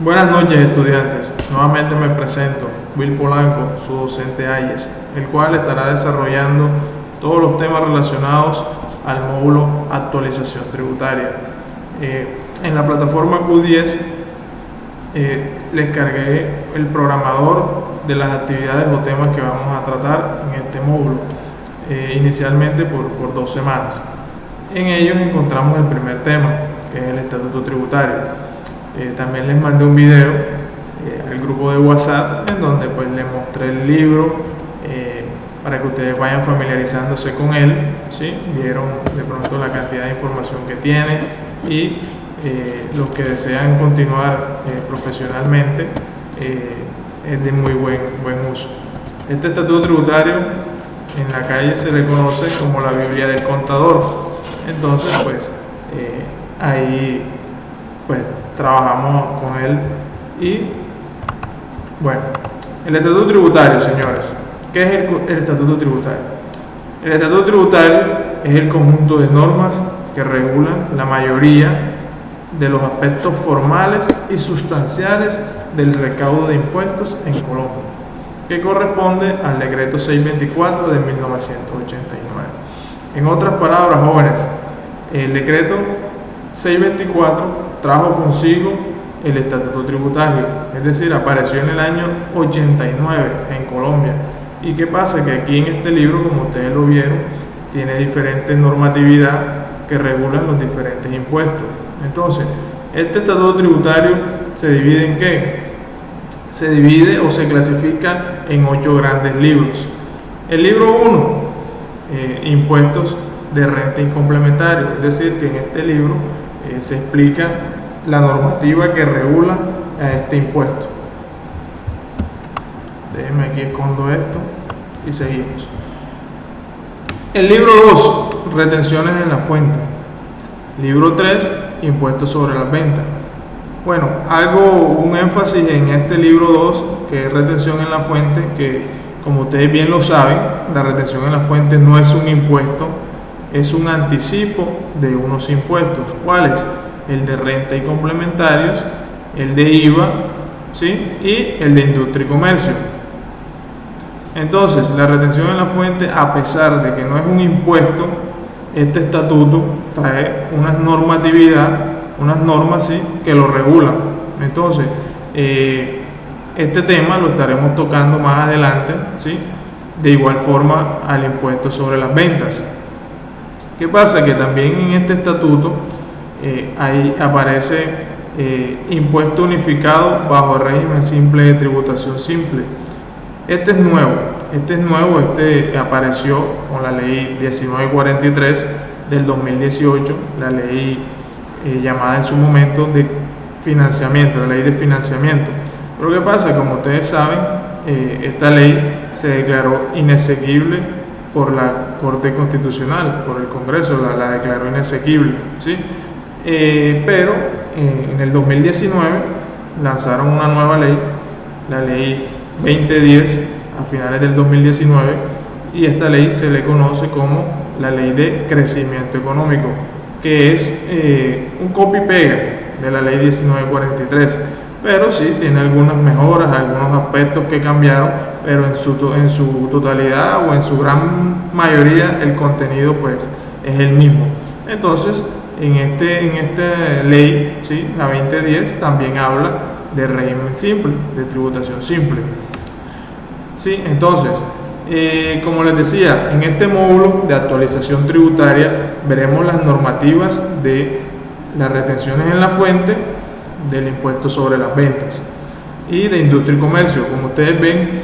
Buenas noches, estudiantes. Nuevamente me presento, Will Polanco, su docente AIES, el cual estará desarrollando todos los temas relacionados al módulo actualización tributaria. En la plataforma Q10 les cargué el programador de las actividades o temas que vamos a tratar en este módulo, inicialmente por 2 semanas. En ellos encontramos el primer tema, que es el estatuto tributario. También les mandé un video al grupo de WhatsApp en donde pues les mostré el libro para que ustedes vayan familiarizándose con él, ¿sí? Vieron de pronto la cantidad de información que tiene y los que desean continuar profesionalmente es de muy buen uso. Este estatuto tributario en la calle se le conoce como la Biblia del contador. Entonces pues ahí pues trabajamos con él y bueno, el estatuto tributario, señores. ¿Qué es el estatuto tributario? El estatuto tributario es el conjunto de normas que regulan la mayoría de los aspectos formales y sustanciales del recaudo de impuestos en Colombia, que corresponde al decreto 624 de 1989. En otras palabras, jóvenes, el decreto 624 trajo consigo el estatuto tributario, es decir, apareció en el año 89 en Colombia. ¿Y qué pasa? Que aquí en este libro, como ustedes lo vieron, tiene diferente normatividad que regulan los diferentes impuestos. Entonces, este estatuto tributario se divide en ¿qué? Se divide o se clasifica en 8 grandes libros. El libro 1, impuestos de renta y complementario, es decir, que en este libro se explica la normativa que regula a este impuesto. Déjenme aquí escondo esto y seguimos. El libro 2, retenciones en la fuente. Libro 3, impuestos sobre las ventas. Bueno, un énfasis en este libro 2, que es retención en la fuente, que como ustedes bien lo saben, la retención en la fuente no es un impuesto, es un anticipo de unos impuestos. ¿Cuáles? El de renta y complementarios, el de IVA, ¿sí? Y el de industria y comercio. Entonces, la retención en la fuente, a pesar de que no es un impuesto, este estatuto trae unas normatividad, unas normas, ¿sí?, que lo regulan. Entonces, este tema lo estaremos tocando más adelante, ¿sí?, de igual forma al impuesto sobre las ventas. ¿Qué pasa? Que también en este estatuto ahí aparece impuesto unificado bajo el régimen simple de tributación simple. Este es nuevo, apareció con la ley 1943 del 2018, la ley llamada en su momento de financiamiento, la ley de financiamiento. Pero ¿qué pasa? Como ustedes saben, esta ley se declaró inexequible por la Corte Constitucional, por el Congreso, la declaró inexequible, ¿sí? Pero en el 2019 lanzaron una nueva ley, la ley 2010, a finales del 2019, y esta ley se le conoce como la ley de crecimiento económico, que es un copy-pega de la ley 1943, pero sí tiene algunas mejoras, algunos aspectos que cambiaron, pero en su totalidad o en su gran mayoría el contenido pues es el mismo. Entonces, en esta ley, ¿sí?, la 2010 también habla de régimen simple, de tributación simple. ¿Sí? Entonces, como les decía, en este módulo de actualización tributaria veremos las normativas de las retenciones en la fuente, del impuesto sobre las ventas y de industria y comercio. Como ustedes ven,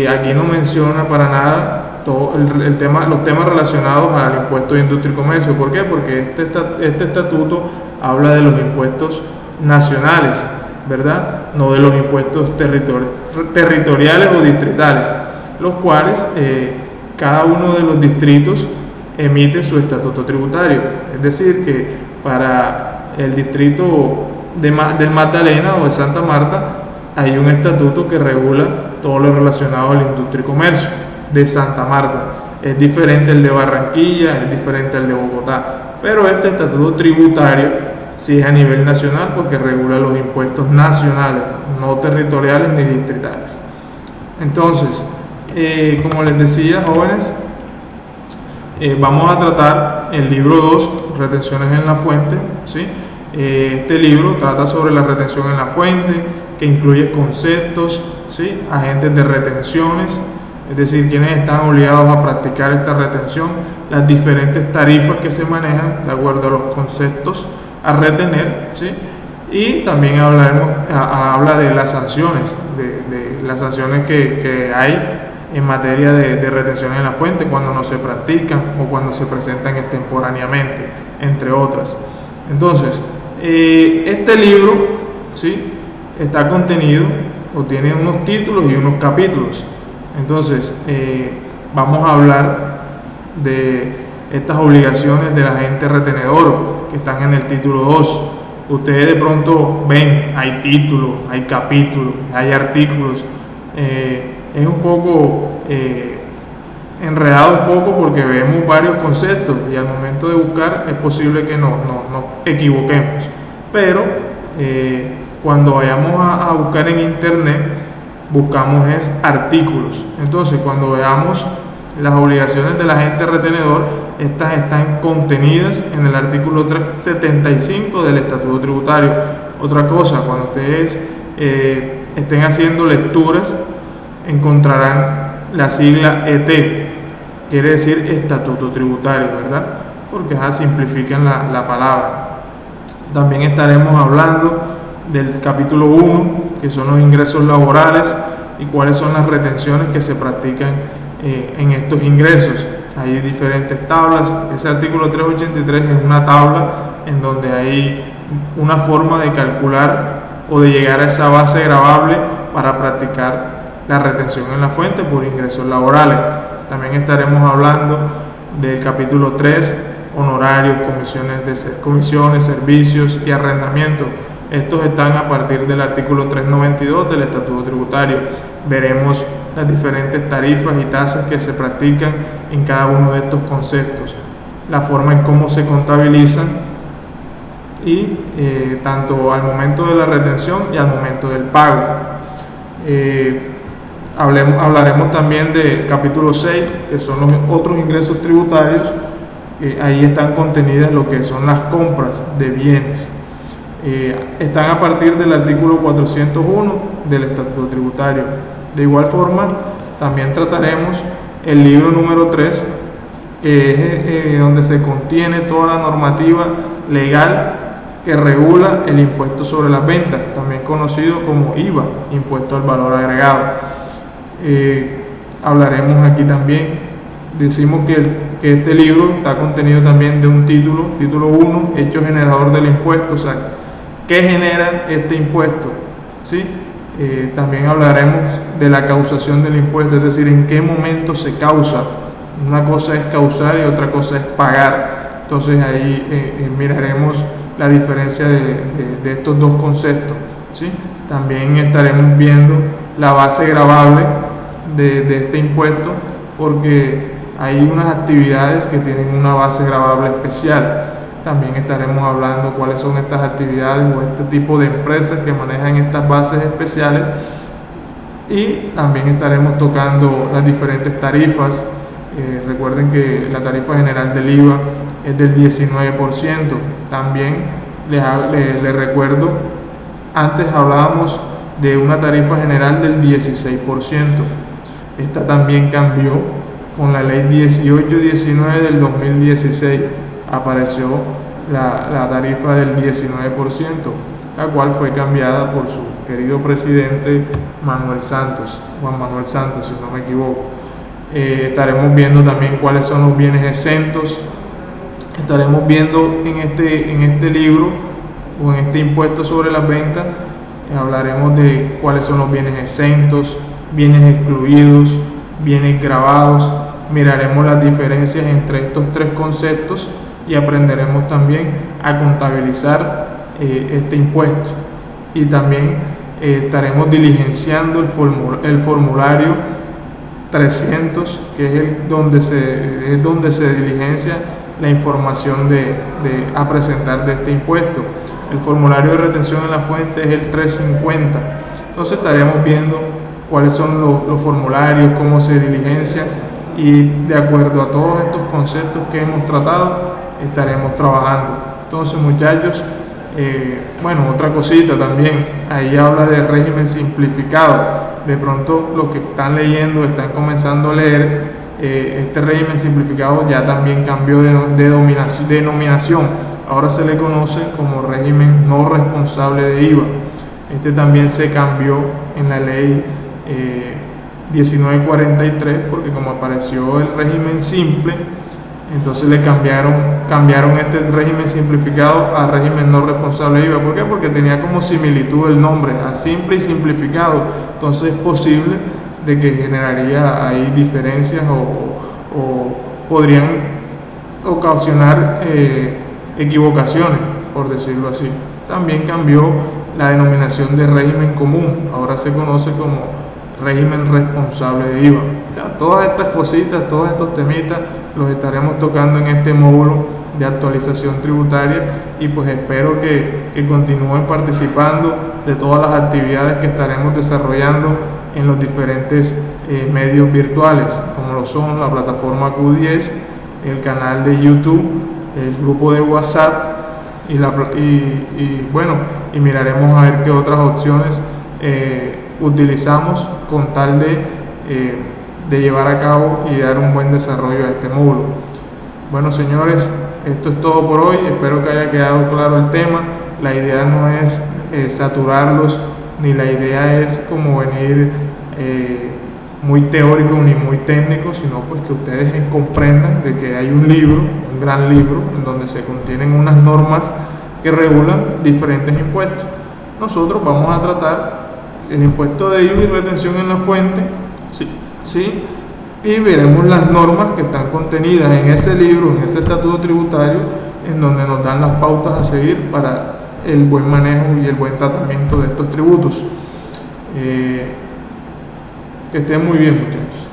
aquí no menciona para nada todo los temas relacionados al impuesto de industria y comercio. ¿Por qué? Porque este estatuto habla de los impuestos nacionales, ¿verdad? No de los impuestos territoriales o distritales, los cuales cada uno de los distritos emite su estatuto tributario. Es decir, que para el distrito del Magdalena o de Santa Marta hay un estatuto que regula todo lo relacionado a la industria y comercio de Santa Marta. Es diferente el de Barranquilla, es diferente el de Bogotá, pero este estatuto tributario si es a nivel nacional, porque regula los impuestos nacionales, no territoriales ni distritales. Entonces, como les decía, jóvenes, vamos a tratar el libro 2, retenciones en la fuente, ¿sí? Este libro trata sobre la retención en la fuente, que incluye conceptos, ¿sí? Agentes de retenciones, es decir, quienes están obligados a practicar esta retención, las diferentes tarifas que se manejan de acuerdo a los conceptos a retener, ¿sí? Y también habla de las sanciones, de las sanciones que hay en materia de retención en la fuente cuando no se practican o cuando se presentan extemporáneamente, entre otras. Entonces, este libro, ¿sí? Está contenido o tiene unos títulos y unos capítulos. Entonces, vamos a hablar de estas obligaciones del agente retenedor que están en el título 2. Ustedes de pronto ven, hay títulos, hay capítulos, hay artículos. Es un poco enredado un poco porque vemos varios conceptos y al momento de buscar es posible que nos equivoquemos. Pero cuando vayamos a buscar en internet, buscamos artículos. Entonces, cuando veamos las obligaciones del agente retenedor, estas están contenidas en el artículo 375 del Estatuto Tributario. Otra cosa, cuando ustedes estén haciendo lecturas, encontrarán la sigla ET, quiere decir Estatuto Tributario, ¿verdad? Porque simplifican la palabra. También estaremos hablando del capítulo 1, que son los ingresos laborales y cuáles son las retenciones que se practican en estos ingresos. Hay diferentes tablas. Ese artículo 383 es una tabla en donde hay una forma de calcular o de llegar a esa base gravable para practicar la retención en la fuente por ingresos laborales. También estaremos hablando del capítulo 3, honorarios, comisiones, servicios y arrendamientos. Estos están a partir del artículo 392 del Estatuto Tributario. Veremos las diferentes tarifas y tasas que se practican en cada uno de estos conceptos, la forma en cómo se contabilizan y tanto al momento de la retención y al momento del pago. Hablaremos también del capítulo 6, que son los otros ingresos tributarios. Ahí están contenidas lo que son las compras de bienes. Están a partir del artículo 401 del Estatuto Tributario. De igual forma, también trataremos el libro número 3, que es donde se contiene toda la normativa legal que regula el impuesto sobre las ventas, también conocido como IVA, impuesto al valor agregado. Hablaremos aquí también, decimos que este libro está contenido también de un título 1, hecho generador del impuesto, o sea, ¿qué genera este impuesto? ¿Sí? También hablaremos de la causación del impuesto, es decir, en qué momento se causa. Una cosa es causar y otra cosa es pagar. Entonces ahí miraremos la diferencia de estos dos conceptos, ¿sí? También estaremos viendo la base gravable de este impuesto, porque hay unas actividades que tienen una base gravable especial. También estaremos hablando cuáles son estas actividades o este tipo de empresas que manejan estas bases especiales, y también estaremos tocando las diferentes tarifas. Recuerden que la tarifa general del IVA es del 19%. También les recuerdo, antes hablábamos de una tarifa general del 16%. Esta también cambió con la ley 1819 del 2016. Apareció la tarifa del 19%, la cual fue cambiada por su querido presidente Juan Manuel Santos, si no me equivoco. Estaremos viendo también cuáles son los bienes exentos. Estaremos viendo en este libro o en este impuesto sobre las ventas, hablaremos de cuáles son los bienes exentos, bienes excluidos, bienes gravados. Miraremos las diferencias entre estos tres conceptos y aprenderemos también a contabilizar este impuesto. Y también estaremos diligenciando el formulario 300, que es donde se diligencia la información a presentar de este impuesto. El formulario de retención en la fuente es el 350. Entonces estaremos viendo cuáles son los formularios, cómo se diligencia, y de acuerdo a todos estos conceptos que hemos tratado estaremos trabajando. Entonces, muchachos, otra cosita también, ahí habla de régimen simplificado. De pronto los que están leyendo, están comenzando a leer, este régimen simplificado ya también cambió de denominación. Ahora se le conoce como régimen no responsable de IVA. Este también se cambió en la ley 1943, porque como apareció el régimen simple, entonces le cambiaron este régimen simplificado a régimen no responsable de IVA. ¿Por qué? Porque tenía como similitud el nombre, a simple y simplificado. Entonces es posible de que generaría ahí diferencias o podrían ocasionar equivocaciones, por decirlo así. También cambió la denominación de régimen común, ahora se conoce como régimen responsable de IVA. Ya, todas estas cositas, todos estos temitas los estaremos tocando en este módulo de actualización tributaria, y pues espero que continúen participando de todas las actividades que estaremos desarrollando en los diferentes medios virtuales, como lo son la plataforma Q10, el canal de YouTube, el grupo de WhatsApp y miraremos a ver qué otras opciones utilizamos con tal de llevar a cabo y dar un buen desarrollo a este módulo. Bueno, señores, esto es todo por hoy. Espero que haya quedado claro el tema. La idea no es saturarlos, ni la idea es como venir muy teórico ni muy técnico, sino pues que ustedes comprendan de que hay un libro, un gran libro, en donde se contienen unas normas que regulan diferentes impuestos. Nosotros vamos a tratar el impuesto de IVA y retención en la fuente, ¿sí? Y veremos las normas que están contenidas en ese libro, en ese estatuto tributario, en donde nos dan las pautas a seguir para el buen manejo y el buen tratamiento de estos tributos. Que estén muy bien, muchachos.